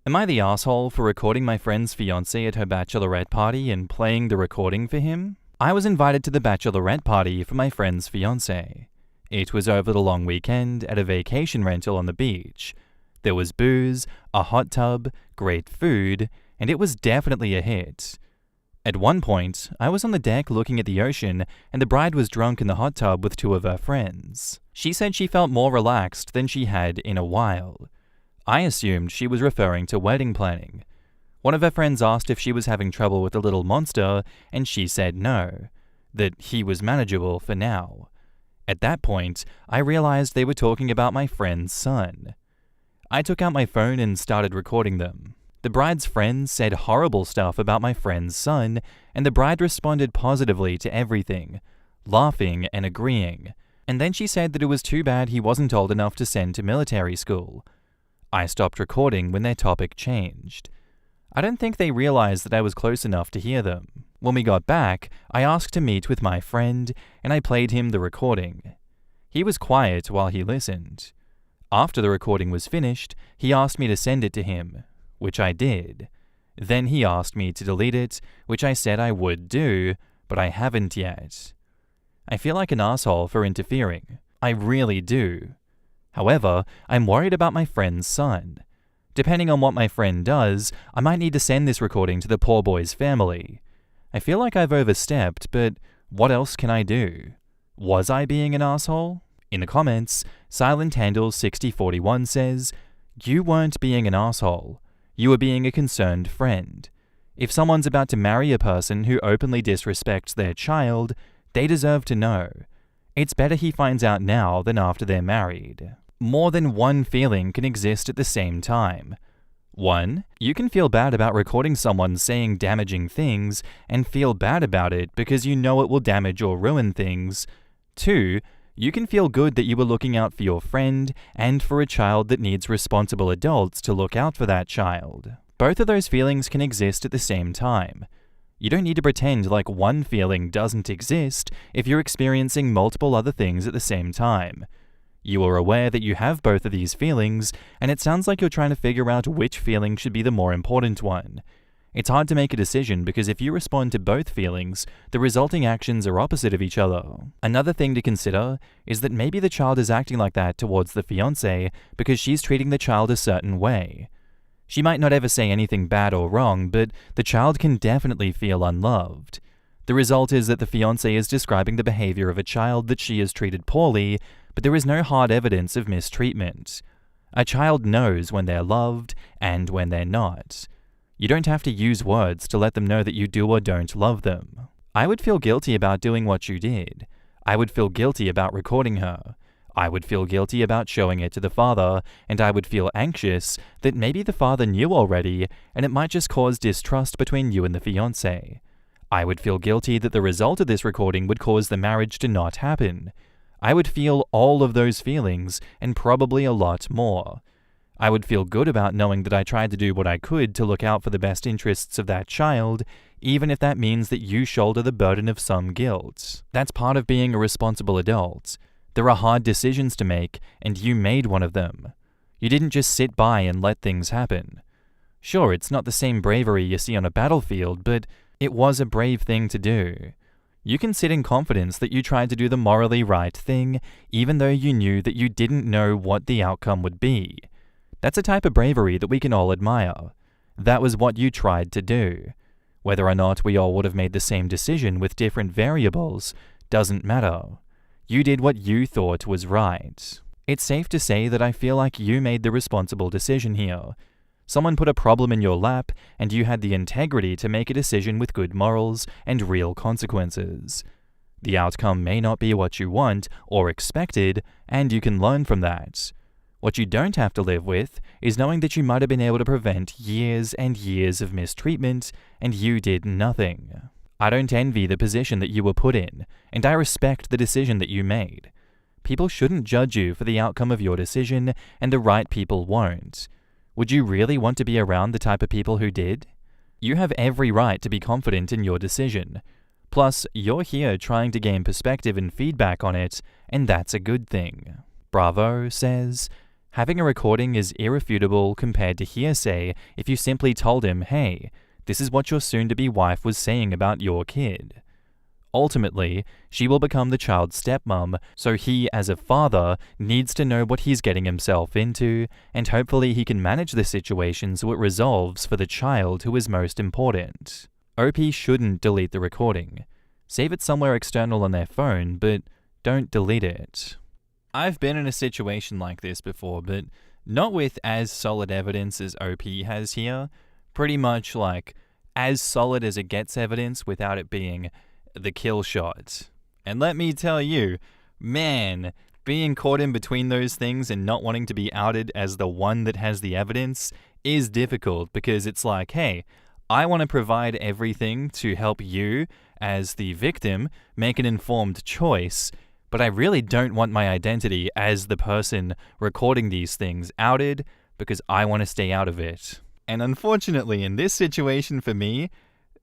Am I the asshole for recording my friend's fiance at her bachelorette party and playing the recording for him? I was invited to the bachelorette party for my friend's fiance. It was over the long weekend at a vacation rental on the beach. There was booze, a hot tub, great food, and it was definitely a hit. At one point, I was on the deck looking at the ocean, and the bride was drunk in the hot tub with two of her friends. She said she felt more relaxed than she had in a while. I assumed she was referring to wedding planning. One of her friends asked if she was having trouble with the little monster, and she said no, that he was manageable for now. At that point, I realized they were talking about my friend's son. I took out my phone and started recording them. The bride's friends said horrible stuff about my friend's son, and the bride responded positively to everything, laughing and agreeing. And then she said that it was too bad he wasn't old enough to send to military school. I stopped recording when their topic changed. I don't think they realized that I was close enough to hear them. When we got back, I asked to meet with my friend, and I played him the recording. He was quiet while he listened. After the recording was finished, he asked me to send it to him, which I did. Then he asked me to delete it, which I said I would do, but I haven't yet. I feel like an asshole for interfering. I really do. However, I'm worried about my friend's son. Depending on what my friend does, I might need to send this recording to the poor boy's family. I feel like I've overstepped, but what else can I do? Was I being an asshole? In the comments, Silent Handle 6041 says, "You weren't being an asshole. You were being a concerned friend. If someone's about to marry a person who openly disrespects their child, they deserve to know. It's better he finds out now than after they're married." More than one feeling can exist at the same time. 1. You can feel bad about recording someone saying damaging things and feel bad about it because you know it will damage or ruin things. 2. You can feel good that you were looking out for your friend and for a child that needs responsible adults to look out for that child. Both of those feelings can exist at the same time. You don't need to pretend like one feeling doesn't exist if you're experiencing multiple other things at the same time. You are aware that you have both of these feelings, and it sounds like you're trying to figure out which feeling should be the more important one. It's hard to make a decision because if you respond to both feelings, the resulting actions are opposite of each other. Another thing to consider is that maybe the child is acting like that towards the fiancé because she's treating the child a certain way. She might not ever say anything bad or wrong, but the child can definitely feel unloved. The result is that the fiancé is describing the behavior of a child that she has treated poorly, but there is no hard evidence of mistreatment. A child knows when they're loved and when they're not. You don't have to use words to let them know that you do or don't love them. I would feel guilty about doing what you did. I would feel guilty about recording her. I would feel guilty about showing it to the father, and I would feel anxious that maybe the father knew already, and it might just cause distrust between you and the fiancé. I would feel guilty that the result of this recording would cause the marriage to not happen. I would feel all of those feelings, and probably a lot more. I would feel good about knowing that I tried to do what I could to look out for the best interests of that child, even if that means that you shoulder the burden of some guilt. That's part of being a responsible adult. There are hard decisions to make, and you made one of them. You didn't just sit by and let things happen. Sure, it's not the same bravery you see on a battlefield, but it was a brave thing to do. You can sit in confidence that you tried to do the morally right thing, even though you knew that you didn't know what the outcome would be. That's a type of bravery that we can all admire. That was what you tried to do. Whether or not we all would have made the same decision with different variables doesn't matter. You did what you thought was right. It's safe to say that I feel like you made the responsible decision here. Someone put a problem in your lap, and you had the integrity to make a decision with good morals and real consequences. The outcome may not be what you want or expected, and you can learn from that. What you don't have to live with is knowing that you might have been able to prevent years and years of mistreatment, and you did nothing. I don't envy the position that you were put in, and I respect the decision that you made. People shouldn't judge you for the outcome of your decision, and the right people won't. Would you really want to be around the type of people who did? You have every right to be confident in your decision. Plus, you're here trying to gain perspective and feedback on it, and that's a good thing. Bravo says, Having a recording is irrefutable compared to hearsay if you simply told him, hey, this is what your soon-to-be wife was saying about your kid. Ultimately, she will become the child's stepmom, so he, as a father, needs to know what he's getting himself into, and hopefully he can manage the situation so it resolves for the child who is most important. OP shouldn't delete the recording. Save it somewhere external on their phone, but don't delete it. I've been in a situation like this before, but not with as solid evidence as OP has here. Pretty much like as solid as it gets evidence without it being the kill shot. And let me tell you, man, being caught in between those things and not wanting to be outed as the one that has the evidence is difficult, because it's like, hey, I want to provide everything to help you as the victim make an informed choice, but I really don't want my identity as the person recording these things outed because I want to stay out of it. And unfortunately, in this situation for me,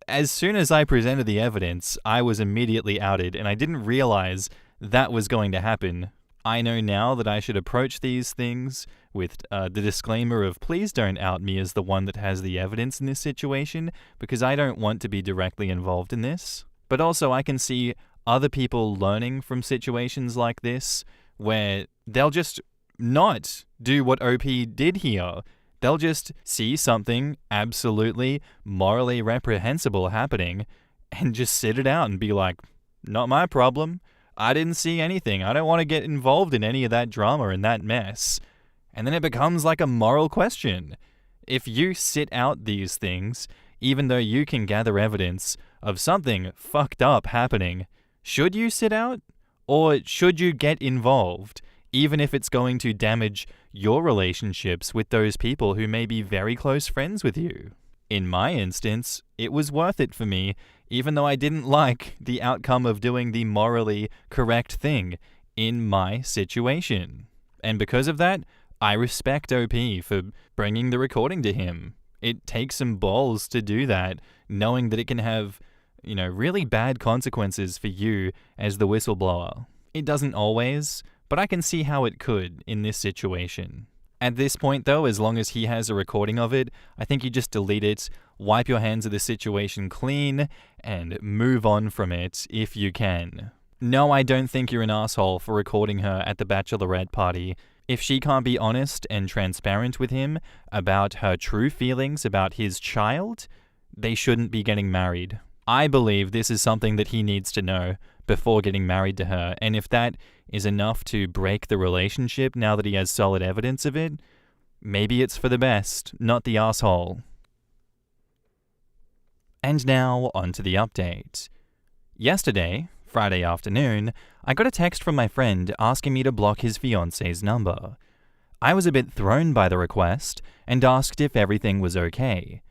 as soon as I presented the evidence, I was immediately outed, and I didn't realize that was going to happen. I know now that I should approach these things with the disclaimer of please don't out me as the one that has the evidence in this situation, because I don't want to be directly involved in this. But also I can see other people learning from situations like this, where they'll just not do what OP did here. They'll just see something absolutely morally reprehensible happening and just sit it out and be like, not my problem. I didn't see anything. I don't want to get involved in any of that drama and that mess. And then it becomes like a moral question. If you sit out these things, even though you can gather evidence of something fucked up happening, should you sit out? Or should you get involved, even if it's going to damage your relationships with those people who may be very close friends with you? In my instance, it was worth it for me, even though I didn't like the outcome of doing the morally correct thing in my situation. And because of that, I respect OP for bringing the recording to him. It takes some balls to do that, knowing that it can have, really bad consequences for you as the whistleblower. It doesn't always, but I can see how it could in this situation. At this point though, as long as he has a recording of it, I think you just delete it, wipe your hands of the situation clean, and move on from it if you can. No, I don't think you're an asshole for recording her at the bachelorette party. If she can't be honest and transparent with him about her true feelings about his child, they shouldn't be getting married. I believe this is something that he needs to know before getting married to her, and if that is enough to break the relationship now that he has solid evidence of it, maybe it's for the best, not the asshole. And now, on to the update. Yesterday, Friday afternoon, I got a text from my friend asking me to block his fiance's number. I was a bit thrown by the request and asked if everything was okay.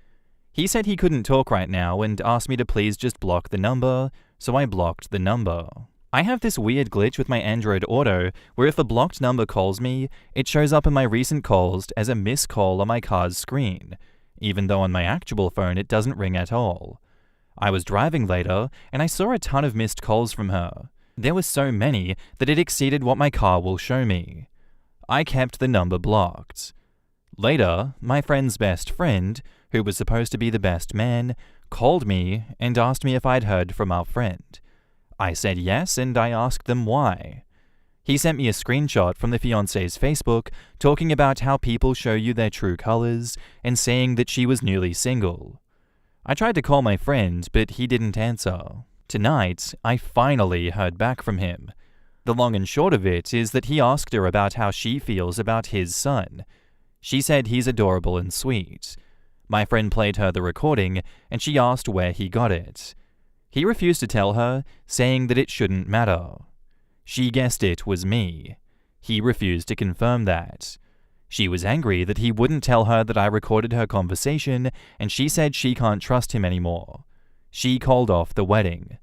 He said he couldn't talk right now and asked me to please just block the number, so I blocked the number. I have this weird glitch with my Android Auto where if a blocked number calls me, it shows up in my recent calls as a missed call on my car's screen, even though on my actual phone it doesn't ring at all. I was driving later and I saw a ton of missed calls from her. There were so many that it exceeded what my car will show me. I kept the number blocked. Later, my friend's best friend, who was supposed to be the best man, called me and asked me if I'd heard from our friend. I said yes, and I asked them why. He sent me a screenshot from the fiance's Facebook talking about how people show you their true colors and saying that she was newly single. I tried to call my friend, but he didn't answer. Tonight, I finally heard back from him. The long and short of it is that he asked her about how she feels about his son. She said he's adorable and sweet. My friend played her the recording, and she asked where he got it. He refused to tell her, saying that it shouldn't matter. She guessed it was me. He refused to confirm that. She was angry that he wouldn't tell her that I recorded her conversation, and she said she can't trust him anymore. She called off the wedding.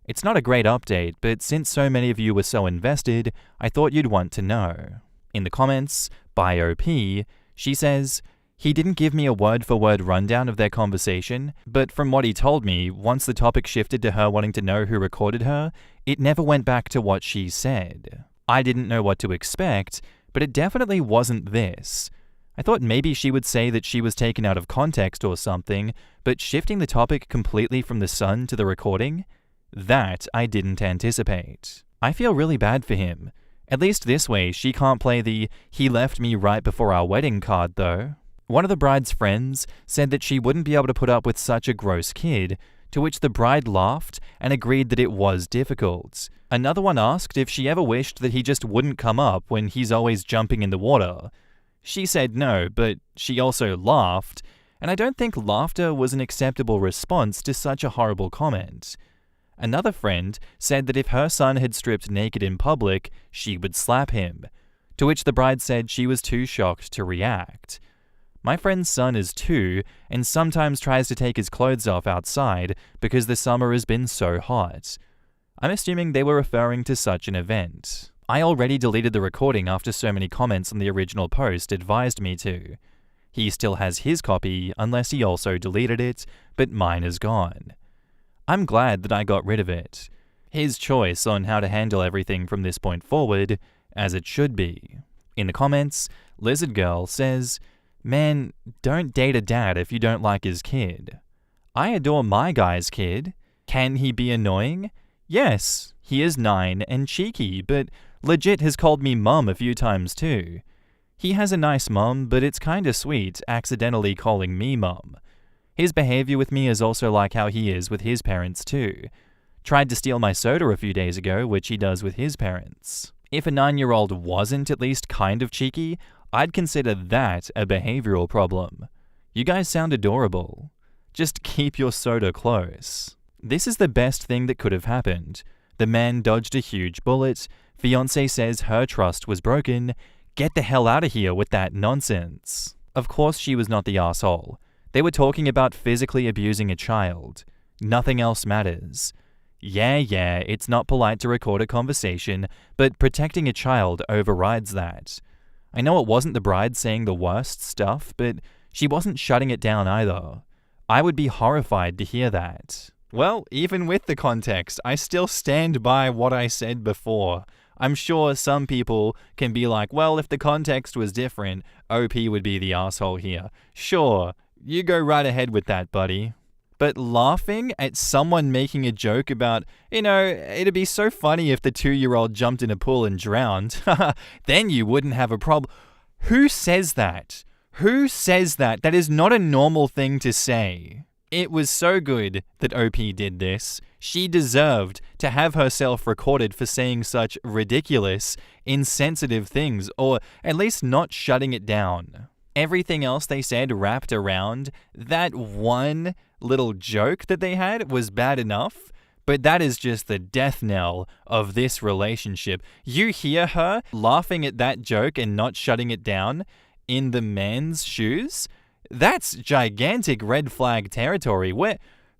It's not a great update, but since so many of you were so invested, I thought you'd want to know. In the comments, by OP, she says, he didn't give me a word-for-word rundown of their conversation, but from what he told me, once the topic shifted to her wanting to know who recorded her, it never went back to what she said. I didn't know what to expect, but it definitely wasn't this. I thought maybe she would say that she was taken out of context or something, but shifting the topic completely from the sun to the recording? That I didn't anticipate. I feel really bad for him. At least this way, she can't play the "he left me right before our wedding" card though. One of the bride's friends said that she wouldn't be able to put up with such a gross kid, to which the bride laughed and agreed that it was difficult. Another one asked if she ever wished that he just wouldn't come up when he's always jumping in the water. She said no, but she also laughed, and I don't think laughter was an acceptable response to such a horrible comment. Another friend said that if her son had stripped naked in public, she would slap him, to which the bride said she was too shocked to react. My friend's son is 2 and sometimes tries to take his clothes off outside because the summer has been so hot. I'm assuming they were referring to such an event. I already deleted the recording after so many comments on the original post advised me to. He still has his copy unless he also deleted it, but mine is gone. I'm glad that I got rid of it. His choice on how to handle everything from this point forward, as it should be. In the comments, Lizard Girl says, "Man, don't date a dad if you don't like his kid. I adore my guy's kid. Can he be annoying? Yes, he is 9 and cheeky, but legit has called me mum a few times too. He has a nice mum, but it's kinda sweet accidentally calling me mum. His behavior with me is also like how he is with his parents too. Tried to steal my soda a few days ago, which he does with his parents. If a 9-year-old wasn't at least kind of cheeky, I'd consider that a behavioral problem. You guys sound adorable. Just keep your soda close." This is the best thing that could have happened. The man dodged a huge bullet. Fiance says her trust was broken. Get the hell out of here with that nonsense. Of course she was not the asshole. They were talking about physically abusing a child. Nothing else matters. Yeah, it's not polite to record a conversation, but protecting a child overrides that. I know it wasn't the bride saying the worst stuff, but she wasn't shutting it down either. I would be horrified to hear that. Well, even with the context, I still stand by what I said before. I'm sure some people can be like, well, if the context was different, OP would be the asshole here. Sure, you go right ahead with that, buddy. But laughing at someone making a joke about, it'd be so funny if the 2-year-old jumped in a pool and drowned, then you wouldn't have a problem. Who says that? Who says that? That is not a normal thing to say. It was so good that OP did this. She deserved to have herself recorded for saying such ridiculous, insensitive things, or at least not shutting it down. Everything else they said wrapped around that one little joke that they had was bad enough, but that is just the death knell of this relationship. You hear her laughing at that joke and not shutting it down in the man's shoes? That's gigantic red flag territory.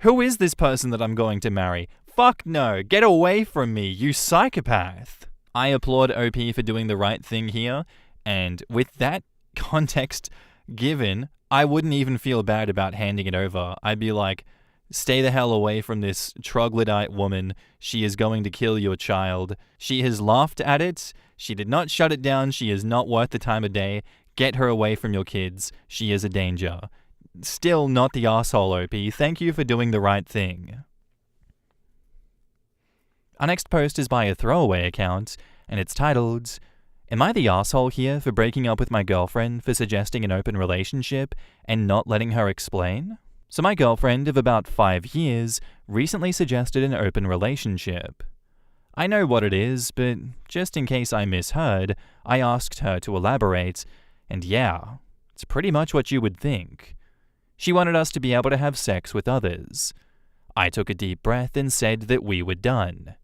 Who is this person that I'm going to marry? Fuck no, get away from me, you psychopath. I applaud OP for doing the right thing here, and with that context given, I wouldn't even feel bad about handing it over. I'd be like, stay the hell away from this troglodyte woman. She is going to kill your child. She has laughed at it. She did not shut it down. She is not worth the time of day. Get her away from your kids. She is a danger. Still not the asshole, OP. Thank you for doing the right thing. Our next post is by a throwaway account, and it's titled, "Am I the asshole here for breaking up with my girlfriend for suggesting an open relationship and not letting her explain?" So my girlfriend of about 5 years recently suggested an open relationship. I know what it is, but just in case I misheard, I asked her to elaborate, and yeah, it's pretty much what you would think. She wanted us to be able to have sex with others. I took a deep breath and said that we were done.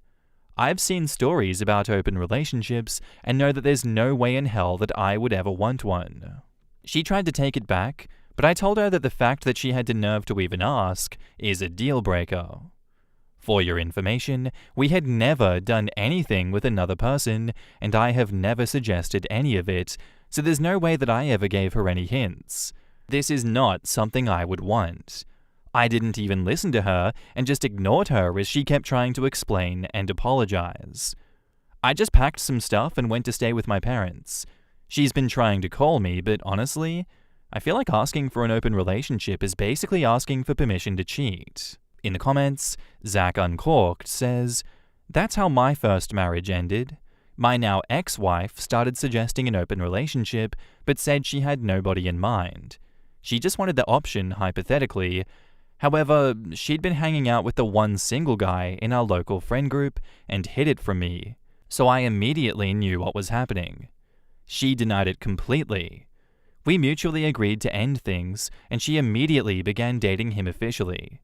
I've seen stories about open relationships and know that there's no way in hell that I would ever want one. She tried to take it back, but I told her that the fact that she had the nerve to even ask is a deal breaker. For your information, we had never done anything with another person, and I have never suggested any of it, so there's no way that I ever gave her any hints. This is not something I would want. I didn't even listen to her and just ignored her as she kept trying to explain and apologize. I just packed some stuff and went to stay with my parents. She's been trying to call me, but honestly, I feel like asking for an open relationship is basically asking for permission to cheat. In the comments, Zach Uncorked says, "That's how my first marriage ended. My now ex-wife started suggesting an open relationship, but said she had nobody in mind. She just wanted the option, hypothetically. However, she'd been hanging out with the one single guy in our local friend group and hid it from me, so I immediately knew what was happening. She denied it completely. We mutually agreed to end things, and she immediately began dating him officially.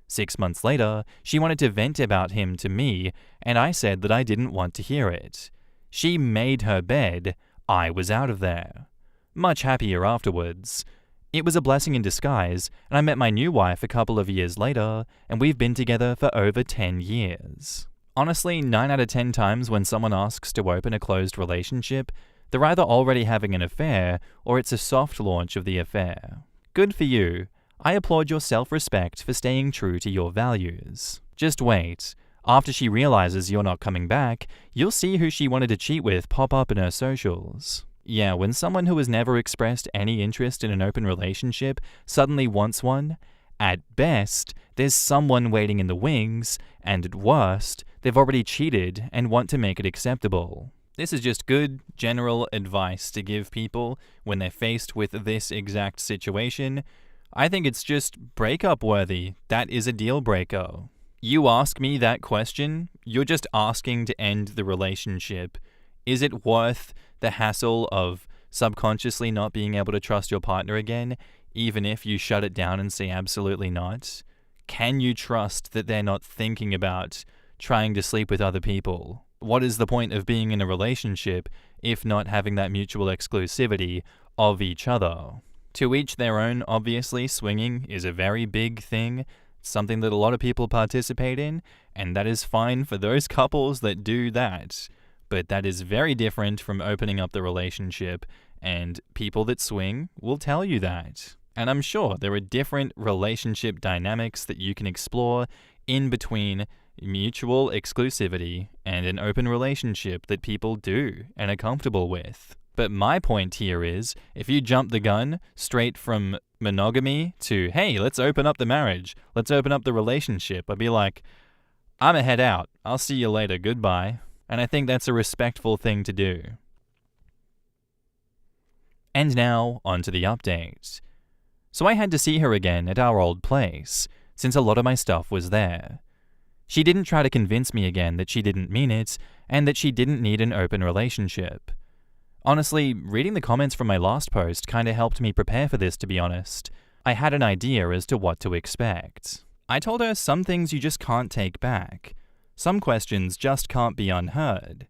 6 months later, she wanted to vent about him to me, and I said that I didn't want to hear it. She made her bed. I was out of there. Much happier afterwards. It was a blessing in disguise, and I met my new wife a couple of years later, and we've been together for over 10 years. Honestly, 9 out of 10 times when someone asks to open a closed relationship, they're either already having an affair, or it's a soft launch of the affair. Good for you. I applaud your self-respect for staying true to your values. Just wait. After she realizes you're not coming back, you'll see who she wanted to cheat with pop up in her socials. Yeah, when someone who has never expressed any interest in an open relationship suddenly wants one, at best, there's someone waiting in the wings, and at worst, they've already cheated and want to make it acceptable. This is just good, general advice to give people when they're faced with this exact situation. I think it's just breakup worthy. That is a deal breaker. You ask me that question, you're just asking to end the relationship. Is it worth the hassle of subconsciously not being able to trust your partner again, even if you shut it down and say absolutely not? Can you trust that they're not thinking about trying to sleep with other people? What is the point of being in a relationship if not having that mutual exclusivity of each other? To each their own, obviously. Swinging is a very big thing, something that a lot of people participate in, and that is fine for those couples that do that. But that is very different from opening up the relationship, and people that swing will tell you that. And I'm sure there are different relationship dynamics that you can explore in between mutual exclusivity and an open relationship that people do and are comfortable with. But my point here is, if you jump the gun straight from monogamy to, hey, let's open up the marriage, let's open up the relationship, I'd be like, I'm a head out. I'll see you later. Goodbye. And I think that's a respectful thing to do. And now, on to the update. So I had to see her again at our old place, since a lot of my stuff was there. She didn't try to convince me again that she didn't mean it, and that she didn't need an open relationship. Honestly, reading the comments from my last post kinda helped me prepare for this, to be honest. I had an idea as to what to expect. I told her some things you just can't take back. Some questions just can't be unheard.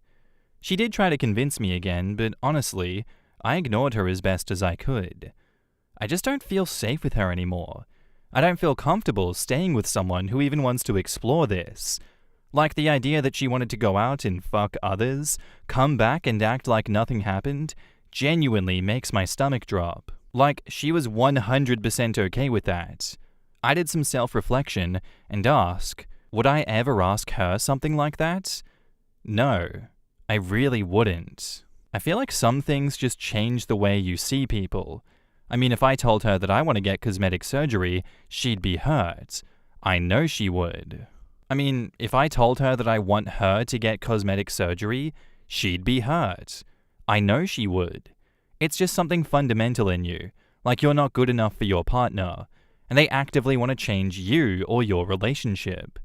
She did try to convince me again, but honestly, I ignored her as best as I could. I just don't feel safe with her anymore. I don't feel comfortable staying with someone who even wants to explore this. Like the idea that she wanted to go out and fuck others, come back and act like nothing happened, genuinely makes my stomach drop. Like she was 100% okay with that. I did some self-reflection and ask, would I ever ask her something like that? No, I really wouldn't. I feel like some things just change the way you see people. I mean, if I told her that I want to get cosmetic surgery, she'd be hurt. I know she would. I mean, if I told her that I want her to get cosmetic surgery, she'd be hurt. I know she would. It's just something fundamental in you, like you're not good enough for your partner, and they actively want to change you or your relationship.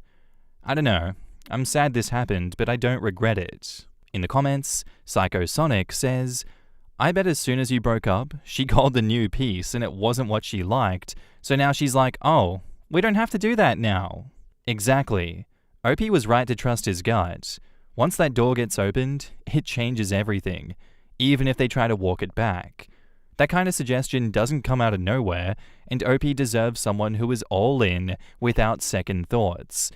I don't know. I'm sad this happened, but I don't regret it. In the comments, Psychosonic says, I bet as soon as you broke up, she called the new piece and it wasn't what she liked, so now she's like, oh, we don't have to do that now. Exactly. OP was right to trust his gut. Once that door gets opened, it changes everything, even if they try to walk it back. That kind of suggestion doesn't come out of nowhere, and OP deserves someone who is all in without second thoughts.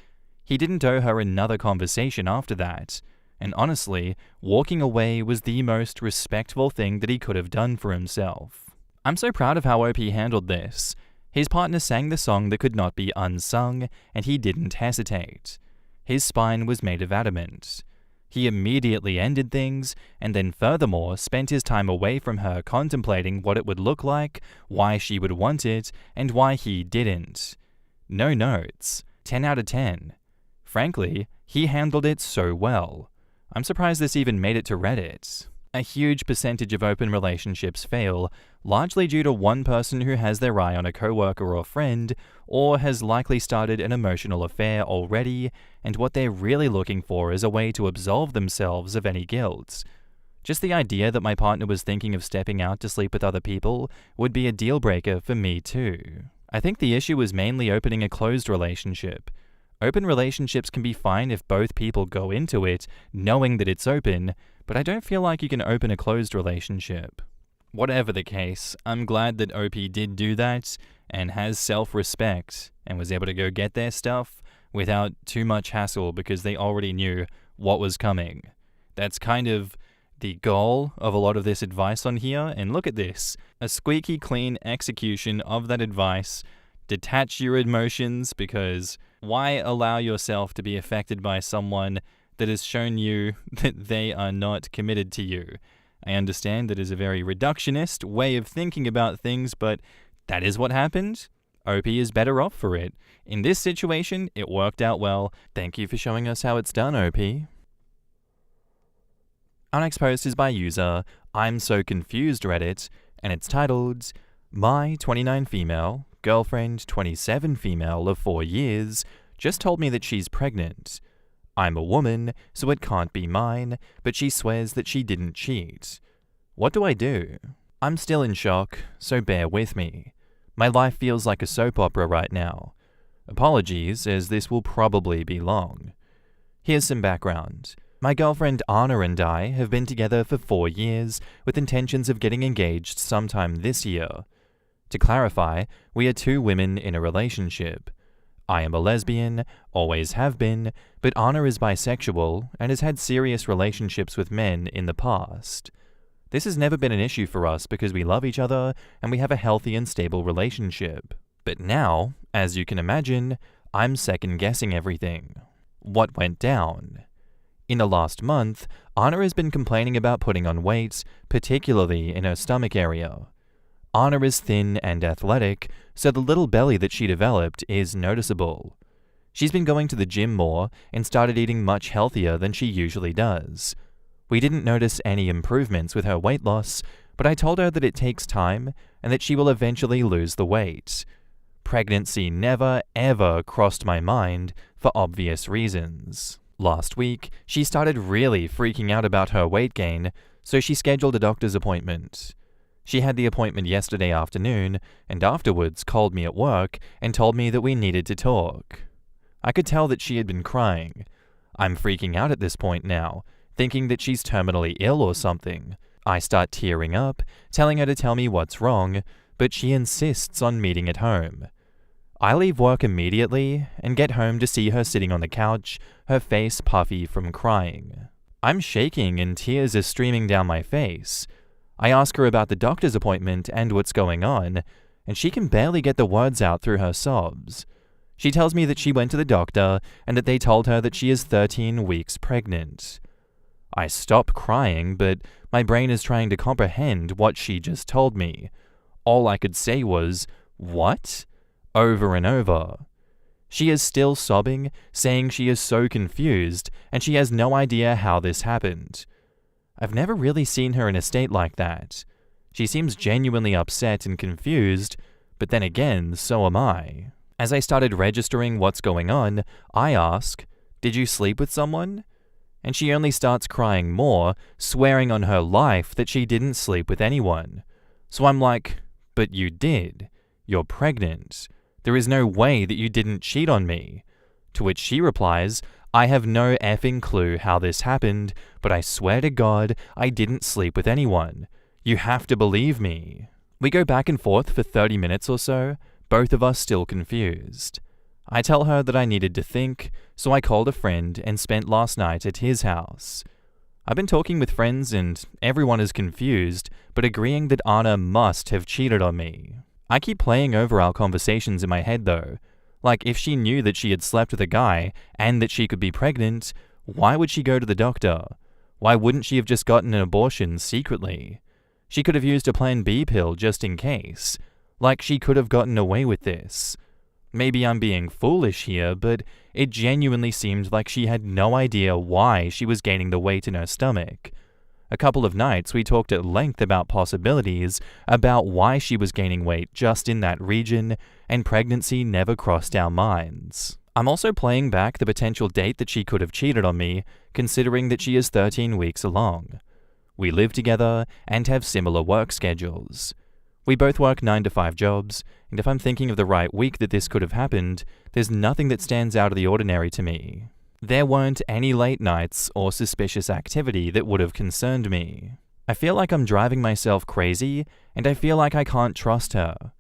He didn't owe her another conversation after that. And honestly, walking away was the most respectful thing that he could have done for himself. I'm so proud of how OP handled this. His partner sang the song that could not be unsung, and he didn't hesitate. His spine was made of adamant. He immediately ended things, and then furthermore spent his time away from her contemplating what it would look like, why she would want it, and why he didn't. No notes. 10 out of 10. Frankly, he handled it so well. I'm surprised this even made it to Reddit. A huge percentage of open relationships fail, largely due to one person who has their eye on a coworker or friend, or has likely started an emotional affair already, and what they're really looking for is a way to absolve themselves of any guilt. Just the idea that my partner was thinking of stepping out to sleep with other people would be a deal breaker for me too. I think the issue was mainly opening a closed relationship. Open relationships can be fine if both people go into it knowing that it's open, but I don't feel like you can open a closed relationship. Whatever the case, I'm glad that OP did do that and has self-respect and was able to go get their stuff without too much hassle because they already knew what was coming. That's kind of the goal of a lot of this advice on here, and look at this. A squeaky clean execution of that advice. Detach your emotions, because why allow yourself to be affected by someone that has shown you that they are not committed to you? I understand that is a very reductionist way of thinking about things, but that is what happened. OP is better off for it. In this situation, it worked out well. Thank you for showing us how it's done, OP. Our next post is by user I'm So Confused Reddit, and it's titled, My 29 female, girlfriend 27 female of 4 years, just told me that she's pregnant. I'm a woman, so it can't be mine, but she swears that she didn't cheat. What do I do? I'm still in shock, so bear with me. My life feels like a soap opera right now. Apologies, as this will probably be long. Here's some background. My girlfriend Anna and I have been together for 4 years, with intentions of getting engaged sometime this year. To clarify, we are 2 women in a relationship. I am a lesbian, always have been, but Anna is bisexual and has had serious relationships with men in the past. This has never been an issue for us because we love each other and we have a healthy and stable relationship. But now, as you can imagine, I'm second-guessing everything. What went down? In the last month, Anna has been complaining about putting on weight, particularly in her stomach area. Anna is thin and athletic, so the little belly that she developed is noticeable. She's been going to the gym more and started eating much healthier than she usually does. We didn't notice any improvements with her weight loss, but I told her that it takes time and that she will eventually lose the weight. Pregnancy never, ever crossed my mind for obvious reasons. Last week, she started really freaking out about her weight gain, so she scheduled a doctor's appointment. She had the appointment yesterday afternoon, and afterwards called me at work and told me that we needed to talk. I could tell that she had been crying. I'm freaking out at this point now, thinking that she's terminally ill or something. I start tearing up, telling her to tell me what's wrong, but she insists on meeting at home. I leave work immediately and get home to see her sitting on the couch, her face puffy from crying. I'm shaking and tears are streaming down my face. I ask her about the doctor's appointment and what's going on, and she can barely get the words out through her sobs. She tells me that she went to the doctor and that they told her that she is 13 weeks pregnant. I stop crying, but my brain is trying to comprehend what she just told me. All I could say was, "What?" over and over. She is still sobbing, saying she is so confused and she has no idea how this happened. I've never really seen her in a state like that. She seems genuinely upset and confused, but then again, so am I. As I started registering what's going on, I ask, "Did you sleep with someone?" And she only starts crying more, swearing on her life that she didn't sleep with anyone. So I'm like, "But you did. You're pregnant. There is no way that you didn't cheat on me." To which she replies, "I have no effing clue how this happened, but I swear to God, I didn't sleep with anyone. You have to believe me." We go back and forth for 30 minutes or so, both of us still confused. I tell her that I needed to think, so I called a friend and spent last night at his house. I've been talking with friends and everyone is confused, but agreeing that Anna must have cheated on me. I keep playing over our conversations in my head though. Like, if she knew that she had slept with a guy and that she could be pregnant, Why would she go to the doctor? Why wouldn't she have just gotten an abortion secretly? She could have used a Plan B pill just in case. Like, she could have gotten away with this. Maybe I'm being foolish here, but it genuinely seemed like she had no idea why she was gaining the weight in her stomach. A couple of nights we talked at length about possibilities, about why she was gaining weight just in that region, and pregnancy never crossed our minds. I'm also playing back the potential date that she could have cheated on me, considering that she is 13 weeks along. We live together and have similar work schedules. We both work 9 to 5 jobs, and if I'm thinking of the right week that this could have happened, there's nothing that stands out of the ordinary to me. There weren't any late nights or suspicious activity that would have concerned me. I feel like I'm driving myself crazy, and I feel like I can't trust her.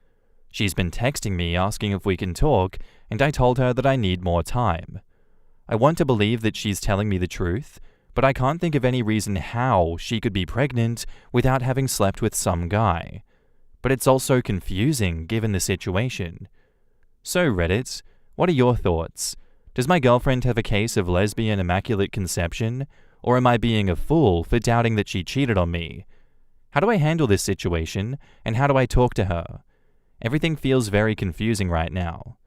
She's been texting me asking if we can talk, and I told her that I need more time. I want to believe that she's telling me the truth, but I can't think of any reason how she could be pregnant without having slept with some guy. But it's also confusing given the situation. So Reddit, what are your thoughts? Does my girlfriend have a case of lesbian immaculate conception, or am I being a fool for doubting that she cheated on me? How do I handle this situation, and how do I talk to her? Everything feels very confusing right now.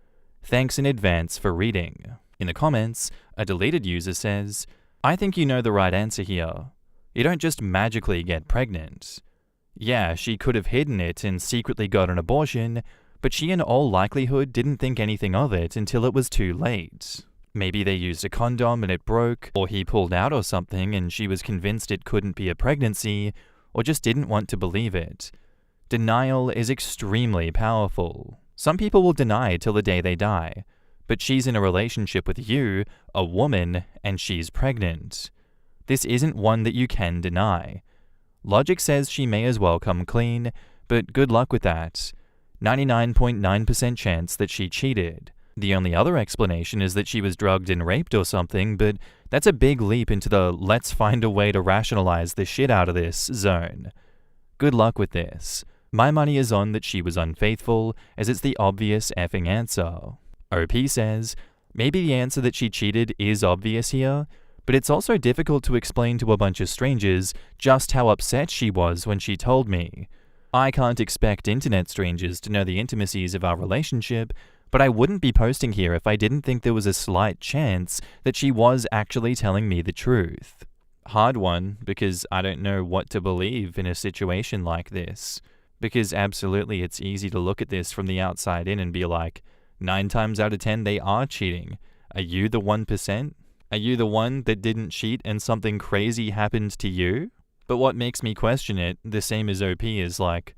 Thanks in advance for reading. In the comments, a deleted user says, I think you know the right answer here. You don't just magically get pregnant. Yeah, she could have hidden it and secretly got an abortion, but she in all likelihood didn't think anything of it until it was too late. Maybe they used a condom and it broke, or he pulled out or something and she was convinced it couldn't be a pregnancy, or just didn't want to believe it. Denial is extremely powerful. Some people will deny till the day they die, but she's in a relationship with you, a woman, and she's pregnant. This isn't one that you can deny. Logic says she may as well come clean, but good luck with that. 99.9% chance that she cheated. The only other explanation is that she was drugged and raped or something, but that's a big leap into the let's find a way to rationalize the shit out of this zone. Good luck with this. My money is on that she was unfaithful, as it's the obvious effing answer. OP says, maybe the answer that she cheated is obvious here, but it's also difficult to explain to a bunch of strangers just how upset she was when she told me. I can't expect internet strangers to know the intimacies of our relationship, but I wouldn't be posting here if I didn't think there was a slight chance that she was actually telling me the truth. Hard one, because I don't know what to believe in a situation like this. Because absolutely it's easy to look at this from the outside in and be like, 9 times out of 10 they are cheating. Are you the 1%? Are you the one that didn't cheat and something crazy happened to you? But what makes me question it, the same as OP, is like,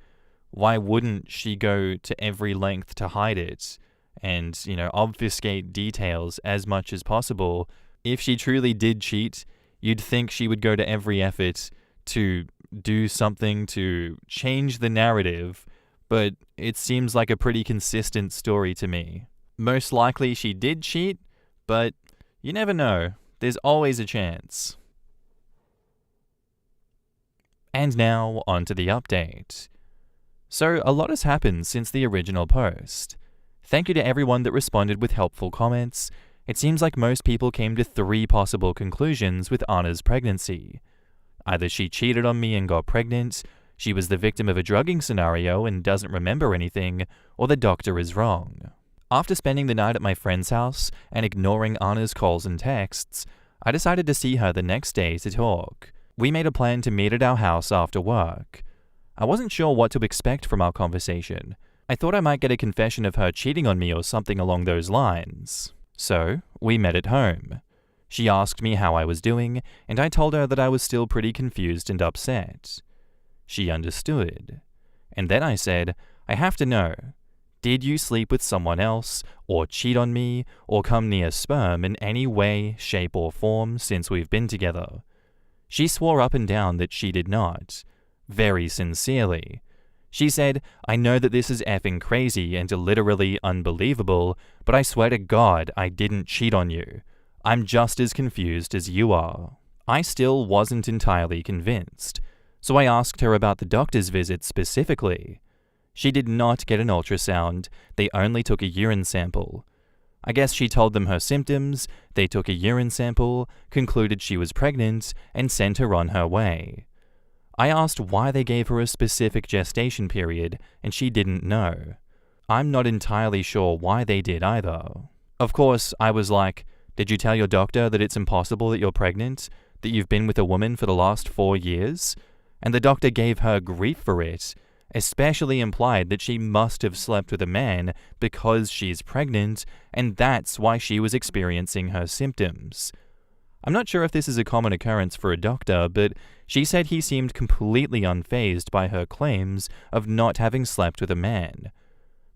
why wouldn't she go to every length to hide it and, obfuscate details as much as possible? If she truly did cheat, you'd think she would go to every effort to do something to change the narrative, but it seems like a pretty consistent story to me. Most likely she did cheat, but you never know. There's always a chance. And now, on to the update. So, a lot has happened since the original post. Thank you to everyone that responded with helpful comments. It seems like most people came to 3 possible conclusions with Anna's pregnancy. Either she cheated on me and got pregnant, she was the victim of a drugging scenario and doesn't remember anything, or the doctor is wrong. After spending the night at my friend's house and ignoring Anna's calls and texts, I decided to see her the next day to talk. We made a plan to meet at our house after work. I wasn't sure what to expect from our conversation. I thought I might get a confession of her cheating on me or something along those lines. So, we met at home. She asked me how I was doing, and I told her that I was still pretty confused and upset. She understood. And then I said, I have to know, did you sleep with someone else, or cheat on me, or come near sperm in any way, shape, or form since we've been together? She swore up and down that she did not, very sincerely. She said, I know that this is effing crazy and literally unbelievable, but I swear to God I didn't cheat on you. I'm just as confused as you are. I still wasn't entirely convinced, so I asked her about the doctor's visit specifically. She did not get an ultrasound, they only took a urine sample. I guess she told them her symptoms, they took a urine sample, concluded she was pregnant, and sent her on her way. I asked why they gave her a specific gestation period, and she didn't know. I'm not entirely sure why they did either. Of course, I was like, did you tell your doctor that it's impossible that you're pregnant? That you've been with a woman for the last 4 years? And the doctor gave her grief for it, especially implied that she must have slept with a man because she's pregnant, and that's why she was experiencing her symptoms. I'm not sure if this is a common occurrence for a doctor, but she said he seemed completely unfazed by her claims of not having slept with a man.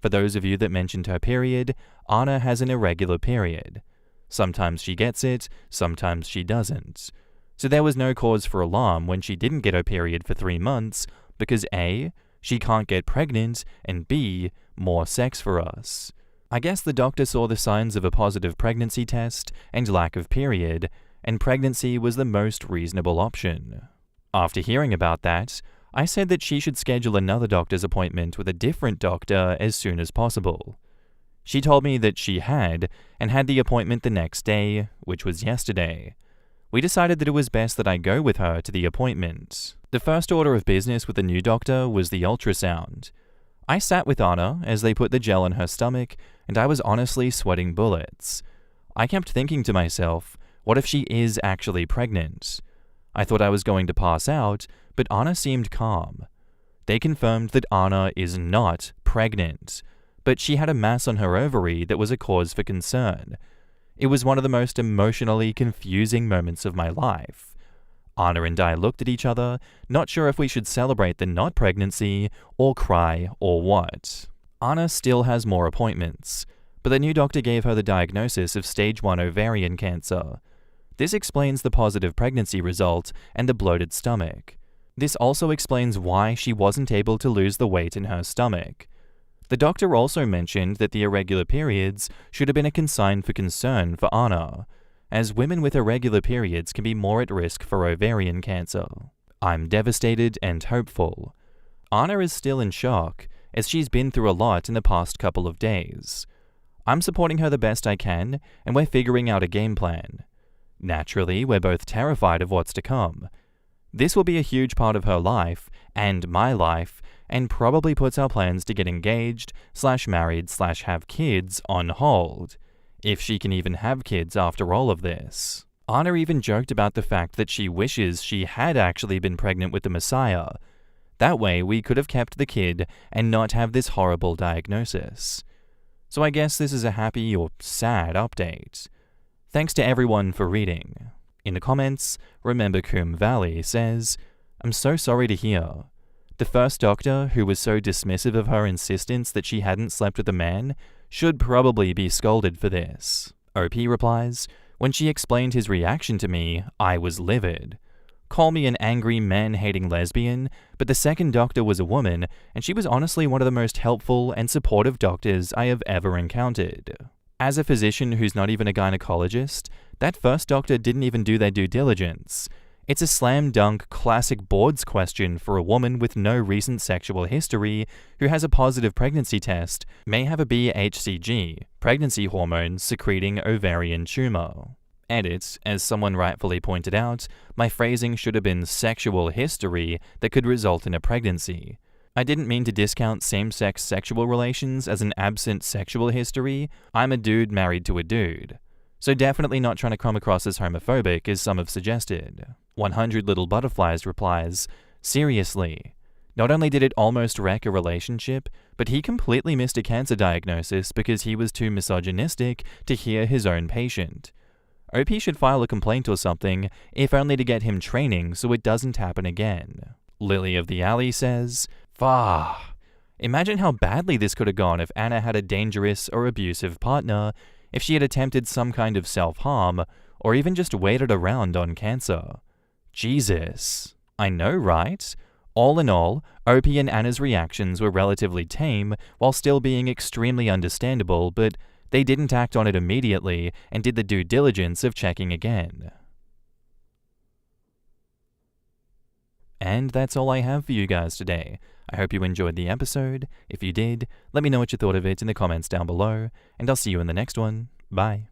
For those of you that mentioned her period, Anna has an irregular period. Sometimes she gets it, sometimes she doesn't. So there was no cause for alarm when she didn't get her period for 3 months, because A, she can't get pregnant, and B, more sex for us. I guess the doctor saw the signs of a positive pregnancy test and lack of period, and pregnancy was the most reasonable option. After hearing about that, I said that she should schedule another doctor's appointment with a different doctor as soon as possible. She told me that she had, and had the appointment the next day, which was yesterday. We decided that it was best that I go with her to the appointment. The first order of business with the new doctor was the ultrasound. I sat with Anna as they put the gel in her stomach, and I was honestly sweating bullets. I kept thinking to myself, what if she is actually pregnant? I thought I was going to pass out, but Anna seemed calm. They confirmed that Anna is not pregnant, but she had a mass on her ovary that was a cause for concern. It was one of the most emotionally confusing moments of my life. Anna and I looked at each other, not sure if we should celebrate the not pregnancy, or cry, or what. Anna still has more appointments, but the new doctor gave her the diagnosis of stage 1 ovarian cancer. This explains the positive pregnancy result and the bloated stomach. This also explains why she wasn't able to lose the weight in her stomach. The doctor also mentioned that the irregular periods should have been a sign for concern for Anna, as women with irregular periods can be more at risk for ovarian cancer. I'm devastated and hopeful. Anna is still in shock, as she's been through a lot in the past couple of days. I'm supporting her the best I can, and we're figuring out a game plan. Naturally, we're both terrified of what's to come. This will be a huge part of her life, and my life, and probably puts our plans to get engaged, /married, /have kids on hold, if she can even have kids after all of this. Anna even joked about the fact that she wishes she had actually been pregnant with the Messiah. That way we could have kept the kid and not have this horrible diagnosis. So I guess this is a happy or sad update. Thanks to everyone for reading. In the comments, Remember Coombe Valley says, I'm so sorry to hear. The first doctor, who was so dismissive of her insistence that she hadn't slept with a man, should probably be scolded for this. OP replies, when she explained his reaction to me, I was livid. Call me an angry man-hating lesbian, but the second doctor was a woman, and she was honestly one of the most helpful and supportive doctors I have ever encountered. As a physician who's not even a gynecologist, that first doctor didn't even do their due diligence. It's a slam-dunk classic boards question for a woman with no recent sexual history who has a positive pregnancy test, may have a BHCG, pregnancy hormone secreting ovarian tumor. Edit, as someone rightfully pointed out, my phrasing should have been sexual history that could result in a pregnancy. I didn't mean to discount same-sex sexual relations as an absent sexual history. I'm a dude married to a dude. So definitely not trying to come across as homophobic as some have suggested. 100 Little Butterflies replies, seriously, not only did it almost wreck a relationship, but he completely missed a cancer diagnosis because he was too misogynistic to hear his own patient. OP should file a complaint or something, if only to get him training so it doesn't happen again. Lily of the Alley says, imagine how badly this could have gone if Anna had a dangerous or abusive partner, if she had attempted some kind of self-harm, or even just waited around on cancer. Jesus. I know, right? All in all, OP and Anna's reactions were relatively tame while still being extremely understandable, but they didn't act on it immediately and did the due diligence of checking again. And that's all I have for you guys today. I hope you enjoyed the episode. If you did, let me know what you thought of it in the comments down below, and I'll see you in the next one. Bye.